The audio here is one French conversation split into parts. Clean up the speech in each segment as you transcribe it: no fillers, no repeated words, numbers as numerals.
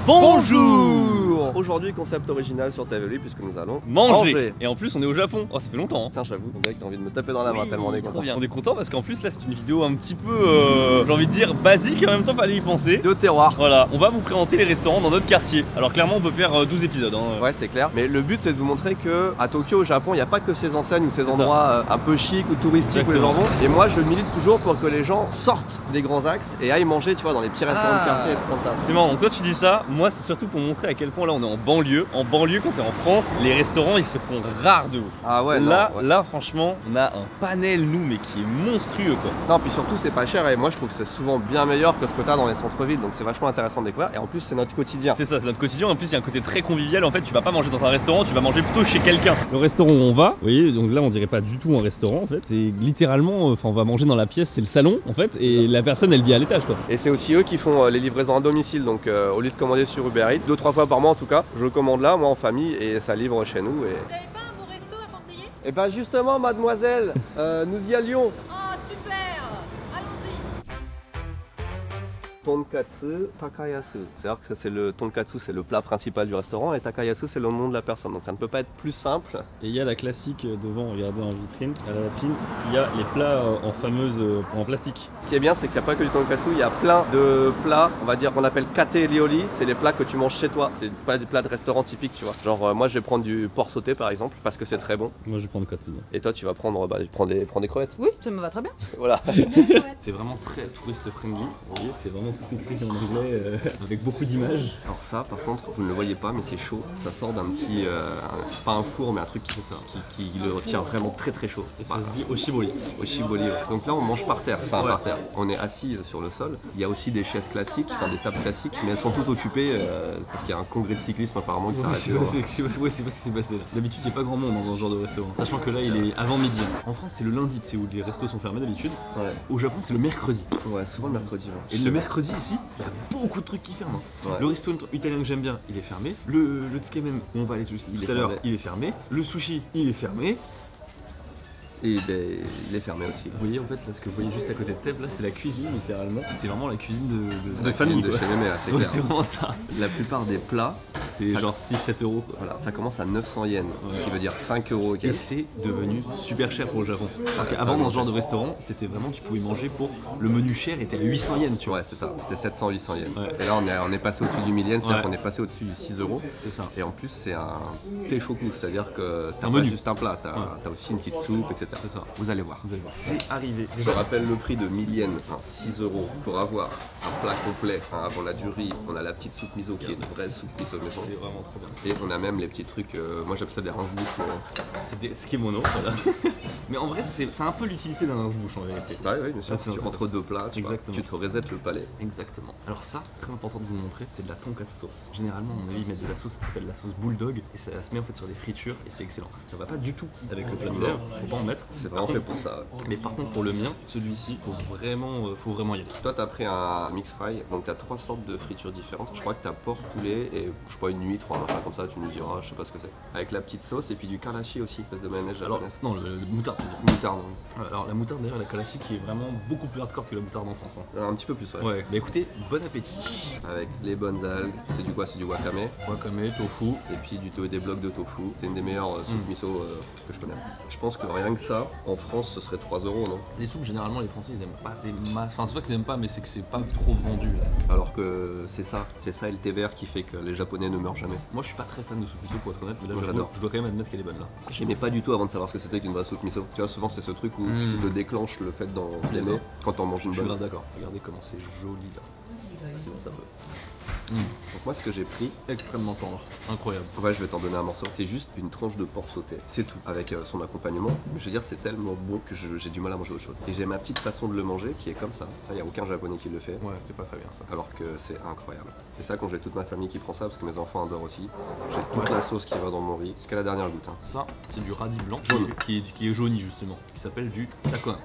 Bonjour. Aujourd'hui, concept original sur TVLui puisque nous allons manger. Et en plus, on est au Japon. Oh, ça fait longtemps. Hein. Tiens, j'avoue, on dirait que t'as envie de me taper dans la main tellement on est content. On est content parce qu'en plus, là, c'est une vidéo un petit peu, j'ai envie de dire, basique et en même temps, fallait y penser. De terroir. Voilà, on va vous présenter les restaurants dans notre quartier. Alors, clairement, on peut faire 12 épisodes. Hein. Ouais, c'est clair. Mais le but, c'est de vous montrer que à Tokyo, au Japon, il n'y a pas que ces enseignes ou ces endroits un peu chics ou touristiques où les gens vont. Et moi, je milite toujours pour que les gens sortent des grands axes et aillent manger, tu vois, dans les petits restaurants de quartier et tout comme ça. C'est marrant. Donc, toi, tu dis ça. Moi, c'est surtout pour montrer à quel point là, on est en banlieue. En banlieue, quand t'es en France, les restaurants, ils se font rares de ouf. Ah ouais. Là, franchement, on a un panel, nous, mais qui est monstrueux, quoi. Non, puis surtout, c'est pas cher et moi, je trouve que c'est souvent bien meilleur que ce que t'as dans les centres-villes. Donc, c'est vachement intéressant de découvrir. Et en plus, c'est notre quotidien. C'est ça, c'est notre quotidien. En plus, il y a un côté très convivial. En fait, tu vas pas manger dans un restaurant, tu vas manger plutôt chez quelqu'un. Le restaurant où on va, vous voyez, donc là, on dirait pas du tout un restaurant, en fait. C'est littéralement, enfin, on va manger dans la pièce, c'est le salon, en fait, et la personne, elle vit à l'étage, quoi. Et c'est aussi eux qui font les livraisons à domicile. Donc, au lieu de commander sur Uber Eats, 2-3 fois par mois en tout cas, je commande là, moi en famille, et ça livre chez nous. Et... Vous n'avez pas un bon resto à conseiller? Et bah justement, mademoiselle, nous y allions. Oh super! Allons-y! Tonkatsu Takayasu. C'est-à-dire que c'est le tonkatsu, c'est le plat principal du restaurant, et Takayasu, c'est le nom de la personne. Donc ça ne peut pas être plus simple. Et il y a la classique devant, regardez en vitrine, à la lapine, il y a les plats en fameuse en plastique. Ce qui est bien, c'est qu'il n'y a pas que du tonkatsu, il y a plein de plats, on va dire qu'on appelle kate ryori, c'est les plats que tu manges chez toi. C'est pas des plats de restaurant typiques, tu vois. Genre moi je vais prendre du porc sauté par exemple, parce que c'est très bon. Moi je vais prendre katsu. Et toi tu vas prendre, prends des crevettes. Oui, ça me va très bien. Voilà. C'est vraiment très touriste friendly, vous voyez, c'est vraiment tout écrit en anglais avec beaucoup d'images. Alors ça par contre, vous ne le voyez pas mais c'est chaud, ça sort d'un petit, pas un four mais un truc qui fait ça, qui le tient vraiment très très chaud. Et ça se dit oshibori. Oshibori, ouais. Donc là on mange par terre, enfin par terre. On est assis sur le sol, il y a aussi des chaises classiques, enfin des tables classiques, mais elles sont toutes occupées parce qu'il y a un congrès de cyclisme apparemment qui s'arrête. Ouais, c'est pas ce qui s'est passé là. D'habitude, il n'y a pas grand monde dans ce genre de restaurant. Sachant que là, il est avant midi. En France, c'est le lundi, c'est où les restos sont fermés d'habitude. Ouais. Au Japon, c'est le mercredi. Ouais, souvent le mercredi. Ouais. Et le mercredi ici, il y a beaucoup de trucs qui ferment. Ouais. Le resto italien que j'aime bien, il est fermé. Le tsukemen, où on va aller tout à l'heure, il est fermé. Le sushi, il est fermé. Et ben, il est fermé aussi. Vous voyez en fait là ce que vous voyez juste à côté de Thèbes là, c'est la cuisine littéralement. C'est vraiment la cuisine de famille de chez Mémé, c'est clair. C'est vraiment ça. La plupart des plats, c'est genre 6-7 euros. Voilà, ça commence à 900 yens, ce qui veut dire 5 euros. Et c'est devenu super cher pour le Japon. Avant dans ce genre de restaurant, c'était vraiment tu pouvais manger pour le menu cher était à 800 yens, tu vois. Ouais, c'est ça. C'était 700-800 yens. Ouais. Et là on est passé au-dessus du 1000 yens, c'est-à-dire qu'on est passé au-dessus du 6 euros. C'est ça. Et en plus c'est un teishoku, c'est-à-dire que t'as pas juste un plat, t'as aussi une petite soupe, etc. C'est ça. Vous allez voir. C'est arrivé. Je rappelle le prix de 1000 yens, 6 euros pour avoir un plat complet. Avant la du riz, on a la petite soupe miso qui est une vraie soupe miso maison. C'est vraiment trop bien. Et on a même les petits trucs, moi j'appelle ça des rince-bouches. C'est des skimono, voilà. Mais en vrai, c'est un peu l'utilité d'un rince-bouche en vérité. Ouais, oui, bien sûr. Ah, entre deux plats, tu te resettes le palais. Exactement. Alors ça, très important de vous montrer, c'est de la tonkatsu sauce. Généralement, à mon avis, ils mettent de la sauce qui s'appelle la sauce bulldog et ça se met en fait sur des fritures et c'est excellent. Ça va pas du tout avec le plat de l'air, faut pas en mettre. C'est vraiment fait pour ça. Mais par contre, pour le mien, celui-ci, faut vraiment y aller. Toi, t'as pris un mix fry, donc t'as 3 sortes de fritures différentes. Je crois que t'as porc, poulet et je crois une huître, un machin comme ça, tu nous diras, je sais pas ce que c'est. Avec la petite sauce et puis du karashi aussi, espèce de mayonnaise japonaise. Non, le moutarde. Moutarde. Alors la moutarde d'ailleurs, la karashi qui est vraiment beaucoup plus hardcore que la moutarde en France. Hein. Un petit peu plus, ouais. Ouais, bah écoutez, bon appétit. Avec les bonnes algues, c'est du quoi? C'est du wakame. Wakame, tofu. Et puis des blocs de tofu. C'est une des meilleures soupes miso que je connais. Je pense que rien que ça, en France, ce serait 3 euros, non? Les soupes, généralement, les Français, ils aiment pas des masses. Enfin, c'est pas qu'ils aiment pas, mais c'est que c'est pas trop vendu. Alors que c'est ça et le thé vert qui fait que les Japonais ne meurent jamais. Moi, je suis pas très fan de soupe miso pour être honnête, mais là, j'adore. Je dois quand même admettre qu'elle est bonne là. J'aimais pas du tout avant de savoir ce que c'était qu'une vraie soupe miso. Tu vois, souvent c'est ce truc où tu te déclenches le fait d'en aimer quand on mange une bonne. Je suis d'accord. Regardez comment c'est joli là. C'est bon, ça peut. Donc moi ce que j'ai pris, extrêmement tendre, incroyable. Ouais, je vais t'en donner un morceau. C'est juste une tranche de porc sauté, c'est tout, avec son accompagnement. Mais je veux dire, c'est tellement bon que j'ai du mal à manger autre chose. Et j'ai ma petite façon de le manger qui est comme ça. Ça, y a aucun japonais qui le fait. Ouais, c'est pas très bien ça. Alors que c'est incroyable. C'est ça quand j'ai toute ma famille qui prend ça, parce que mes enfants adorent aussi. J'ai toute la sauce qui va dans mon riz, jusqu'à la dernière goutte. Hein. Ça, c'est du radis blanc qui est jauni justement, qui s'appelle du takoin.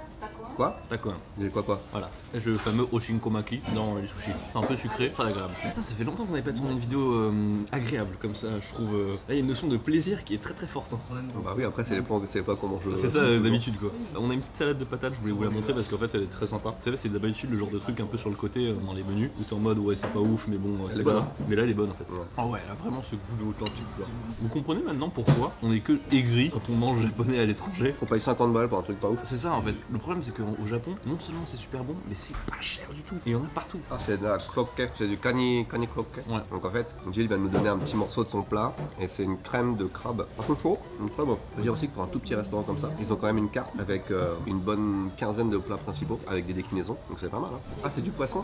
Quoi? Takoin. J'ai quoi? Voilà. Le fameux Oshinkomaki dans les sushis. C'est un peu sucré, très agréable. Putain, ça fait longtemps qu'on n'avait pas tourné une vidéo agréable comme ça, je trouve. Là, il y a une notion de plaisir qui est très très forte. Hein. Bah oui, après c'est les plans, c'est pas comment je. C'est ça d'habitude quoi. On a une petite salade de patates, je voulais vous la montrer parce qu'en fait elle est très sympa. Vous savez, c'est d'habitude le genre de truc un peu sur le côté dans les menus où t'es en mode ouais, c'est pas ouf, mais bon, c'est bonne. Mais là elle est bonne en fait. Ouais. Ah ouais, elle a vraiment ce goût de authentique quoi. Vous comprenez maintenant pourquoi on est que aigri quand on mange japonais à l'étranger? On paye 50 balles pour un truc pas ouf. C'est ça en fait. Le problème c'est qu'au Japon, non seulement c'est super bon, mais c'est pas cher du tout. Et il y en a partout. Ah, c'est de la croquette, c'est du kani croquette. Ouais. Donc en fait, Jill va nous donner un petit morceau de son plat et c'est une crème de crabe. Un peu chaud, donc très bon. Je veux dire aussi que pour un tout petit restaurant comme ça, ils ont quand même une carte avec une bonne quinzaine de plats principaux avec des déclinaisons, donc c'est pas mal. Hein. Ah, c'est du poisson.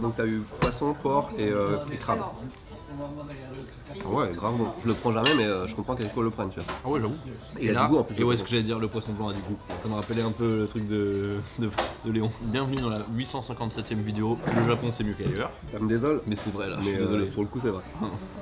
Donc t'as eu poisson, porc et crabe. Ouais, grave bon. Je le prends jamais, mais je comprends qu'Aiko le prenne, tu vois. Ah ouais, j'avoue. Et il a du goût en plus. Et ouais, ce que j'allais dire, le poisson blanc a du goût. Ça me rappelait un peu le truc de Léon. Bienvenue dans la 857ème vidéo. Le Japon c'est mieux qu'ailleurs. Ça me désole. Mais c'est vrai là, je Mais suis désolé. pour le coup, c'est vrai.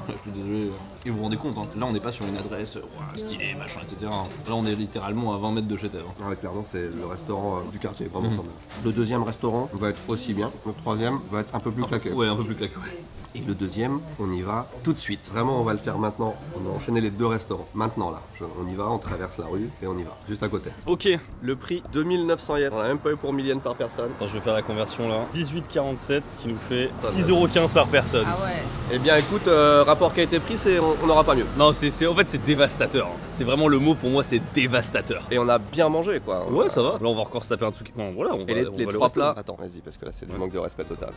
Je suis désolé. Et vous vous rendez compte, hein, là on n'est pas sur une adresse stylée, machin, etc. Là on est littéralement à 20 mètres de chez Thèves. Ouais, clairement, c'est le restaurant du quartier, vraiment formidable. Le deuxième restaurant va être aussi bien. Le troisième va être un peu plus claqué. Ouais, un peu plus claqué, ouais. Et le deuxième, on y va tout de suite. Vraiment, on va le faire maintenant. On a enchaîné les deux restaurants. Maintenant, là. On y va, on traverse la rue et on y va. Juste à côté. Ok. Le prix, 2900 yens. On a même pas eu pour 1000 yens par personne. Attends, je vais faire la conversion là. 18,47, ce qui nous fait 6,15€ par personne. Ah ouais. Eh bien, écoute, rapport qualité-prix, on n'aura pas mieux. Non, en fait, c'est dévastateur. C'est vraiment le mot pour moi, c'est dévastateur. Et on a bien mangé, quoi. Ouais, ça va. Là, on va encore se taper un truc. Bon, voilà, on Et va les aller au trois resto. plats. Attends, vas-y, parce que là, c'est du manque de respect total.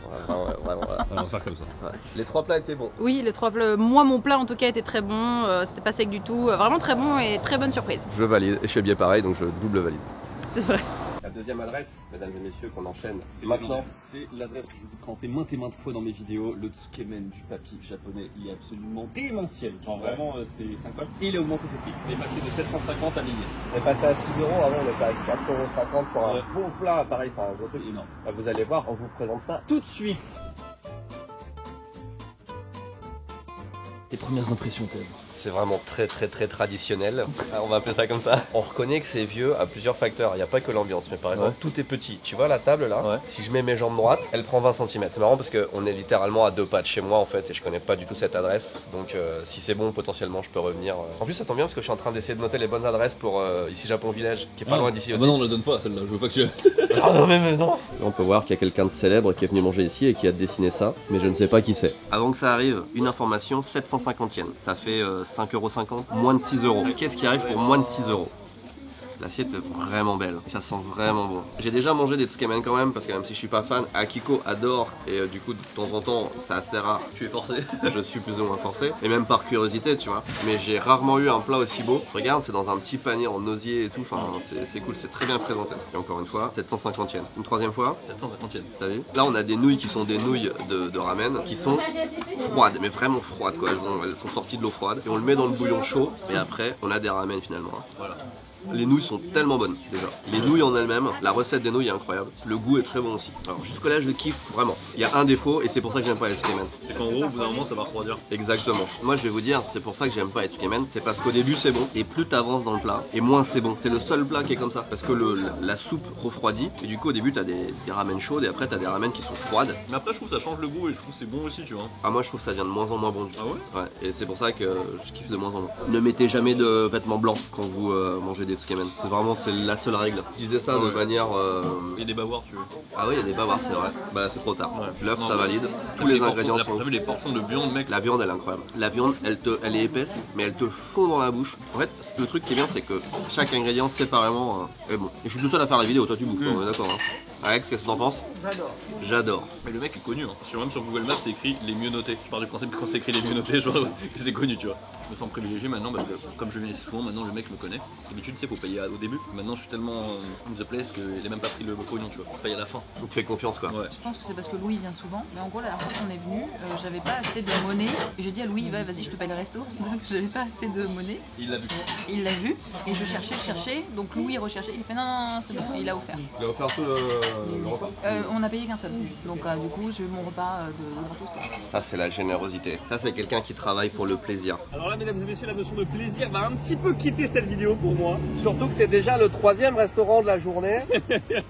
Vraiment. On va faire comme ça. Ouais. Les trois plats étaient bons. Oui, les trois plats. Moi, mon plat en tout cas était très bon. C'était pas sec du tout. Vraiment très bon et très bonne surprise. Je valide. Et je fais bien pareil, donc je double valide. C'est vrai. La deuxième adresse, mesdames et messieurs, qu'on enchaîne C'est maintenant. C'est l'adresse que je vous ai présenté maintes et maintes fois dans mes vidéos. Le tsukemen du papy japonais, il est absolument démentiel. Genre vraiment, c'est incroyable. Et il a augmenté ses prix. Il est passé de 750 à 1000 yens. On est passé à 6 €, avant on était à 4,50 € pour un bon plat. Pareil, c'est un gros truc. C'est énorme. Vous allez voir, on vous présente ça tout de suite. Les premières impressions, Thèves. C'est vraiment très traditionnel. On va appeler ça comme ça. On reconnaît que c'est vieux à plusieurs facteurs. Il n'y a pas que l'ambiance, mais par exemple, tout est petit. Tu vois la table là, Ouais. si je mets mes jambes droites, elle prend 20 cm. C'est marrant parce qu'on est littéralement à 2 pas de chez moi en fait et je connais pas du tout cette adresse. Donc si c'est bon, potentiellement je peux revenir. En plus, ça tombe bien parce que je suis en train d'essayer de noter les bonnes adresses pour ici Japon Village, qui est pas loin d'ici aussi. Bah non, on la donne pas celle-là, je veux pas que tu. Ah non, mais non. On peut voir qu'il y a quelqu'un de célèbre qui est venu manger ici et qui a dessiné ça, mais je ne sais pas qui c'est. Avant que ça arrive, une information, 750 yens. Ça fait 5,50 €, moins de 6 €. Qu'est-ce qui arrive pour moins de 6 €? L'assiette est vraiment belle et ça sent vraiment bon. J'ai déjà mangé des tsukemen quand même parce que même si je suis pas fan, Akiko adore et du coup de temps en temps c'est assez rare. Je suis forcé, je suis plus ou moins forcé et même par curiosité tu vois. Mais j'ai rarement eu un plat aussi beau. Regarde, c'est dans un petit panier en osier et tout, enfin c'est cool, c'est très bien présenté. Et encore une fois, 750 yens. Une troisième fois, 750 yens. t'as vu? Là on a des nouilles qui sont des nouilles de ramen qui sont froides, mais vraiment froides quoi. Elles sont sorties de l'eau froide et on le met dans le bouillon chaud et après on a des ramen finalement. Hein. Voilà. Les nouilles sont tellement bonnes déjà. Les nouilles en elles-mêmes, la recette des nouilles est incroyable. Le goût est très bon aussi. Alors jusque là je kiffe vraiment. Il y a un défaut et c'est pour ça que j'aime pas les tsukemen. C'est qu'en gros, au bout d'un moment, ça va refroidir. Exactement. Moi je vais vous dire, c'est pour ça que j'aime pas les tsukemen. C'est parce qu'au début c'est bon et plus t'avances dans le plat et moins c'est bon. C'est le seul plat qui est comme ça. Parce que la soupe refroidit et du coup au début t'as des ramen chaudes et après t'as des ramen qui sont froides. Mais après, je trouve que ça change le goût et je trouve que c'est bon aussi, tu vois. Ah moi je trouve que ça devient de moins en moins bon. Ah ouais? Ouais, et c'est pour ça que je kiffe de moins en moins. Ne mettez jamais de vêtements blancs quand vous mangez des tsukemen. C'est la seule règle. Je disais ça de manière. Il y a des bavoirs, tu veux. Ah oui, il y a des bavards, c'est vrai. Bah là, c'est trop tard. Ouais. L'œuf, Non, ça mais- valide. T'as Tous vu les portions- ingrédients sont. T'as vu les portions de viande, mec? La viande, elle est incroyable. La viande, elle est épaisse, mais elle te fond dans la bouche. En fait, le truc qui est bien, c'est que chaque ingrédient séparément est bon. Et je suis tout seul à faire la vidéo, toi tu bouffes, on est d'accord. Hein. Alex, qu'est-ce que t'en penses? J'adore. Mais le mec est connu, hein. Même sur Google Maps, c'est écrit les mieux notés. Je pars du principe que quand c'est écrit les mieux notés, je vois que c'est connu, tu vois. Je me sens privilégié maintenant parce que, comme je viens ici souvent, maintenant le mec me connaît. D'habitude, tu sais, faut payer au début. Maintenant, je suis tellement in the place qu'il a même pas pris le pognon, tu vois. Je paye à la fin. Donc tu fais confiance quoi. Ouais. Je pense que c'est parce que Louis vient souvent. Mais en gros, la dernière fois qu'on est venu, j'avais pas assez de monnaie. Et j'ai dit à Louis, vas-y, je te paye le resto. Donc j'avais pas assez de monnaie. Il l'a vu. Et il l'a vu. Et je cherchais. Donc Louis recherchait. Il fait non, c'est bon. Et il a offert. Tu vas offert tout le repas. on a payé qu'un seul. Donc du coup, j'ai eu mon repas de gratos. Ça, c'est la générosité. Ça, c'est quelqu'un qui travaille pour le plaisir. Alors là, mesdames et messieurs, la notion de plaisir va un petit peu quitter cette vidéo pour moi. Surtout que c'est déjà le 3e restaurant de la journée.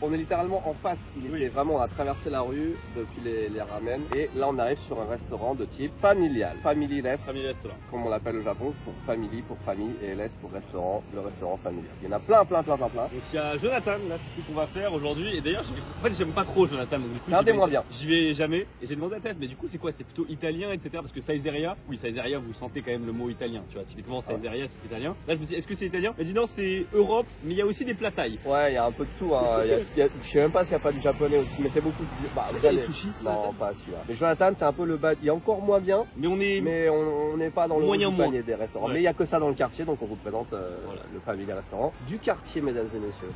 On est littéralement en face. Il est vraiment, on a traversé la rue depuis les ramen. Et là, on arrive sur un restaurant de type familial. Family rest. Family restaurant. Comme on l'appelle au Japon, pour family, pour famille, et rest pour restaurant, le restaurant familial. Il y en a plein. Donc il y a Jonathan là qu'on va faire aujourd'hui. Et d'ailleurs, en fait, j'aime pas trop Jonathan. C'est un des moins bien. J'y vais jamais. Et j'ai demandé à Tef, mais du coup, c'est quoi? C'est plutôt italien, etc. Parce que Saizzeria, oui, Saizzeria, vous sentez quand même le mot italien. Tu vois, typiquement Saizzeria, c'est italien. Là, je me dis, est-ce que c'est italien? Elle dit non, c'est Europe, mais il y a aussi des plats thaï. Ouais, il y a un peu de tout. Hein. Je sais même pas s'il n'y a pas du japonais aussi, mais c'est beaucoup de. Bah, les sushis. Non, pas celui-là. Mais Jonathan, c'est un peu le bas. Il est encore moins bien. Mais on n'est pas dans le moyen panier des restaurants. Ouais. Mais il y a que ça dans le quartier, donc on vous présente le family restaurant du quartier, mesdames et messieurs.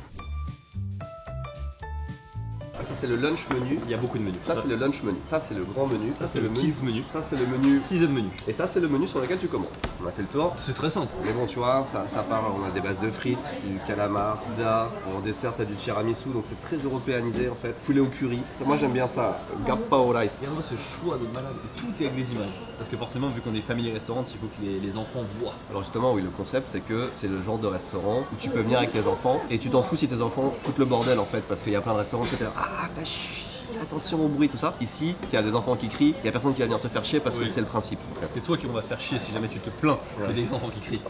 Ça c'est le lunch menu. Il y a beaucoup de menus. Ça c'est le lunch menu. Ça c'est le grand menu. Ça c'est le kids menu. Ça c'est le menu season menu. Et ça c'est le menu sur lequel tu commandes. On a fait le tour. C'est très simple. Mais bon, tu vois, ça part. On a des bases de frites, du calamar, pizza. En dessert, t'as du tiramisu, donc c'est très européanisé en fait. Poulet au curry. Moi j'aime bien ça. Gappa au rice. Regarde-moi ce choix de malade. Tout est avec des images. Parce que forcément, vu qu'on est famille restaurant, il faut que les enfants voient. Alors justement, oui, le concept c'est que c'est le genre de restaurant où tu peux venir avec tes enfants et tu t'en fous si tes enfants foutent le bordel en fait, parce qu'il y a plein de restaurants qui étaient là. Ah, bah, attention au bruit, tout ça. Ici, s'il y a des enfants qui crient, il n'y a personne qui va venir te faire chier parce que c'est le principe. C'est toi qui on va faire chier si jamais tu te plains que des enfants qui crient.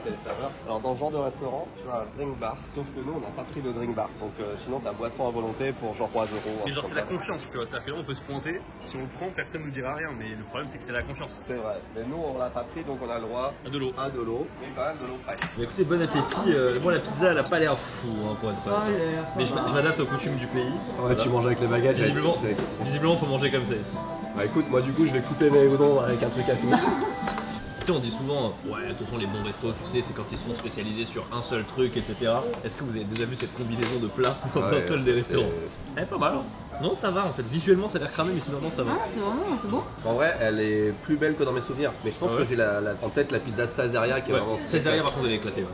Le saveur. Alors dans ce genre de restaurant, tu as un drink bar, sauf que nous on n'a pas pris de drink bar, donc sinon t'as boisson à volonté pour genre 3 €. Mais genre c'est la confiance, tu vois, c'est-à-dire que là on peut se pointer, si on le prend personne ne nous dira rien, mais le problème c'est que c'est la confiance. C'est vrai, mais nous on l'a pas pris donc on a le droit à de l'eau. À de l'eau, mais quand même de l'eau fraîche. Mais écoutez, bon appétit, moi la pizza elle a pas l'air fou hein, pour être ça. Mais je m'adapte aux coutumes du pays. Ouais, tu manges avec les baguettes. Visiblement faut manger comme ça ici. Bah écoute, moi du coup je vais couper mes udons avec un truc à finir. Tu sais, on dit souvent, ouais, de toute façon, les bons restos, tu sais, c'est quand ils sont spécialisés sur un seul truc, etc. Est-ce que vous avez déjà vu cette combinaison de plats dans un seul des restaurants? Elle est pas mal, hein. Non, ça va en fait. Visuellement, ça a l'air cramé, mais sinon, ça va. Ah, c'est bon. En vrai, elle est plus belle que dans mes souvenirs. Mais je pense que j'ai en tête la pizza de Saizzeria qui est vraiment. Saizzeria, par contre, elle est éclatée.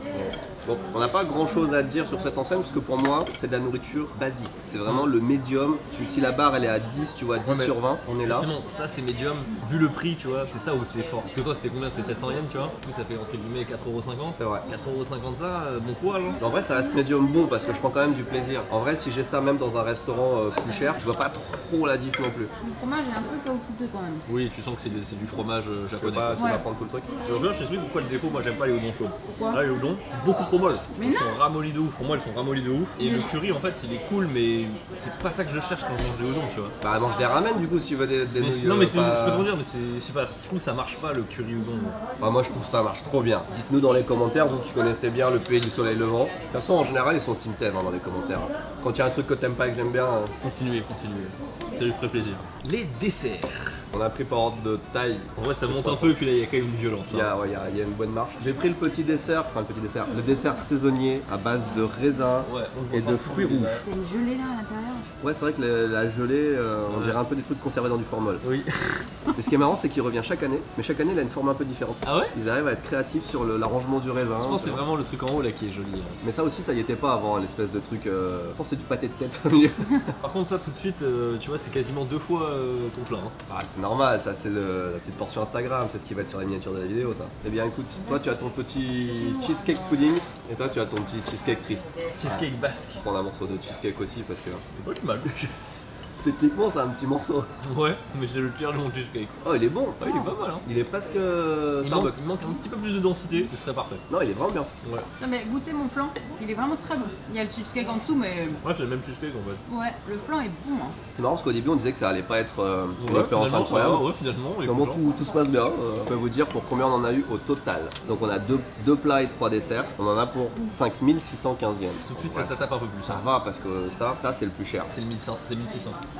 Bon, on n'a pas grand chose à dire sur cette enseigne parce que pour moi, c'est de la nourriture basique. C'est vraiment le médium. Si la barre elle est à 10, tu vois, 10 sur 20, on est là. Justement, ça c'est médium. Vu le prix, tu vois, c'est ça où c'est fort. Parce que toi, c'était combien? C'était 700 yens, tu vois. Du coup, ça fait entre guillemets 4,50 €. C'est vrai. 4,50 € ça, bon courage. Hein. En vrai, ça reste médium bon parce que je prends quand même du plaisir. En vrai, si j'ai ça même dans un restaurant plus cher, je vois pas trop la diff non plus. Le fromage est un peu caoutchouteux quand même. Oui, tu sens que c'est du fromage japonais. Tu vas prendre tout le truc. Je sais pourquoi le défaut, moi j'aime pas les udons chauds. Pourquoi? Là, les udons, beaucoup trop molles. Mais Ils non. sont ramollis de ouf. Pour moi, ils sont ramollis de ouf. Et le curry, en fait, il est cool, mais c'est pas ça que je cherche quand je mange des udons, tu vois. Bah, elle mange des ramen du coup si tu veux des nouilles. Non, mais je peux te dire, mais je sais pas, je trouve que ça marche pas le curry udon. Bah, moi je trouve que ça marche trop bien. Dites-nous dans les commentaires, vous qui connaissez bien le pays du soleil levant. De toute façon, en général, ils sont team Tev dans les commentaires. Quand il y a un truc que t'aimes pas et que j'aime bien. Continuez. Ça lui ferait plaisir. Les desserts. On a pris par ordre de taille. En vrai, ça monte un peu, et puis là, il y a quand même une violence. Il y a une bonne marche. J'ai pris le dessert, le dessert saisonnier à base de raisin et de fruits rouges. T'as une gelée là à l'intérieur. Ouais, c'est vrai que la gelée, on dirait un peu des trucs conservés dans du formol. Oui. Mais ce qui est marrant, c'est qu'il revient chaque année, mais chaque année, il a une forme un peu différente. Ah ouais? Ils arrivent à être créatifs sur l'arrangement du raisin. Je pense que c'est vraiment le truc en haut là qui est joli. Mais ça aussi, ça y était pas avant, l'espèce de truc. Je pense que c'est du pâté de tête au milieu. Par contre, ça tout de suite, tu vois, c'est quasiment 2 fois ton plat. Hein. Ah, c'est normal, ça c'est la petite portion Instagram, c'est ce qui va être sur la miniature de la vidéo, ça. Eh bien, écoute, toi tu as ton petit cheesecake pudding et toi tu as ton petit cheesecake triste. Cheesecake basque. Je prends un morceau de cheesecake aussi parce que. C'est pas plus mal. Techniquement, c'est un petit morceau. Ouais, mais j'ai le pire de mon cheesecake. Oh, il est bon. Ouais, il est pas mal. Hein. Il est presque Il Starbucks. manque un petit peu plus de densité, ce serait parfait. Non, il est vraiment bien. Ouais. Tiens, mais goûtez mon flan, il est vraiment très bon. Il y a le cheesecake en dessous, mais Ouais, c'est le même cheesecake en fait. ouais, le flan est bon. Hein. C'est marrant parce qu'au début, on disait que ça allait pas être une Ouais, expérience finalement, incroyable. ça va, ouais, finalement. Comment tout se passe bien. Je peux vous dire pour combien on en a eu au total. Donc, on a deux plats et 3 desserts. On en a pour 5615 yens. Tout de suite, Ouais, ça tape un peu plus. ça Hein. va parce que ça c'est le plus cher. C'est le 1600.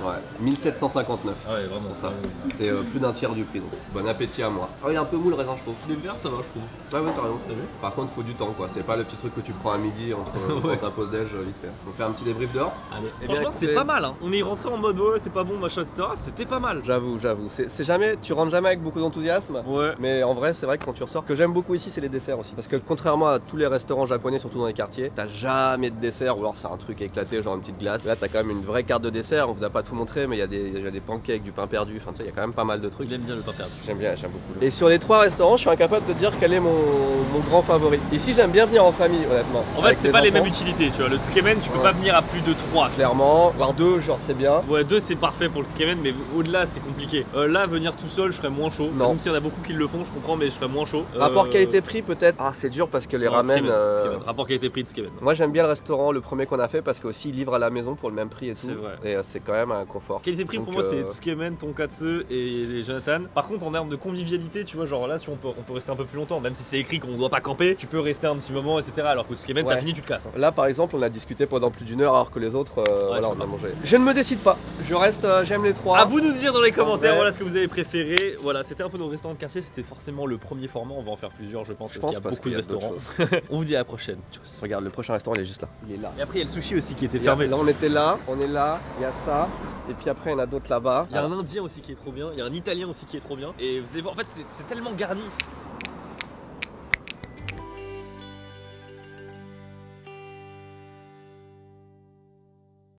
Ouais, 1759. Ah ouais, vraiment Ça, c'est plus d'un tiers du prix, donc bon appétit à moi. Oh, il est un peu mou le raisin, je trouve. Les verts, ça va, je trouve. Ouais, ouais, t'as raison. Par contre, faut du temps, quoi. C'est pas le petit truc que tu prends à midi entre ta pause déj, vite fait. On fait un petit débrief dehors. Allez, Eh bien, franchement, c'était écoutez- pas mal. Hein. On est rentré en mode ouais, c'est pas bon, machin, etc. C'était pas mal. J'avoue. C'est jamais, tu rentres jamais avec beaucoup d'enthousiasme. Ouais. Mais en vrai, c'est vrai que quand tu ressors, ce que j'aime beaucoup ici, c'est les desserts aussi. Parce que contrairement à tous les restaurants japonais, surtout dans les quartiers, t'as jamais de dessert ou alors c'est un truc éclaté, genre une petite glace. Là, t'as quand même une vraie carte de dessert. On vous a pas tout montré, mais il y a des pancakes, du pain perdu. Enfin, tu sais, il y a quand même pas mal de trucs. Il aime bien le pain perdu. J'aime beaucoup. Et sur les 3 restaurants, je suis incapable de dire quel est mon grand favori. Ici, j'aime bien venir en famille, honnêtement. En fait, Avec c'est pas les enfants. mêmes utilités, tu vois. Le tsukemen, tu peux Ouais. pas venir à plus de 3. Clairement, voire 2, genre c'est bien. Ouais, 2 c'est parfait pour le tsukemen, mais au-delà c'est compliqué. Là, venir tout seul, je serais moins chaud. Non. Même s'il y en a beaucoup qui le font, je comprends, mais je serais moins chaud. Rapport qualité-prix, peut-être. Ah, c'est dur parce que les non, ramen. tsukemen. Rapport qualité-prix de tsukemen. Moi, j'aime bien le restaurant, le premier qu'on a fait, parce qu'aussi il livre à la maison pour le même prix et tout. C'est vrai. Et c'est quand même un confort. Qualité-prix pour Donc, moi c'est tsukemen, tonkatsu et Jonathan. Par contre en termes de convivialité, tu vois, genre là on peut rester un peu plus longtemps, même si c'est écrit qu'on doit pas camper, tu peux rester un petit moment, etc. Alors que tsukemen, Ouais. t'as fini, tu te casses. Hein. Là, par exemple, on a discuté pendant plus d'1 heure, alors que les autres, voilà, je on peux a pas. mangé. Je ne me décide pas. Je reste, j'aime les 3. À vous de nous dire dans les commentaires Ouais. voilà ce que vous avez préféré. Voilà, c'était un peu nos restaurants de quartier, c'était forcément le premier format, on va en faire plusieurs je pense, Je parce pense qu'il y a parce beaucoup de qu'il y a d'autres restaurants. On vous dit à la prochaine. Tchuss. Regarde, le prochain restaurant, il est juste là. Il est là. Et après il y a le sushi aussi qui était Il y a- fermé. Là, on était là, on est là, il y a ça, et puis après, il y en a d'autres là-bas. Il y a un indien aussi qui est trop bien, il y a un italien aussi qui est trop bien. Et vous allez voir, en fait c'est tellement garni.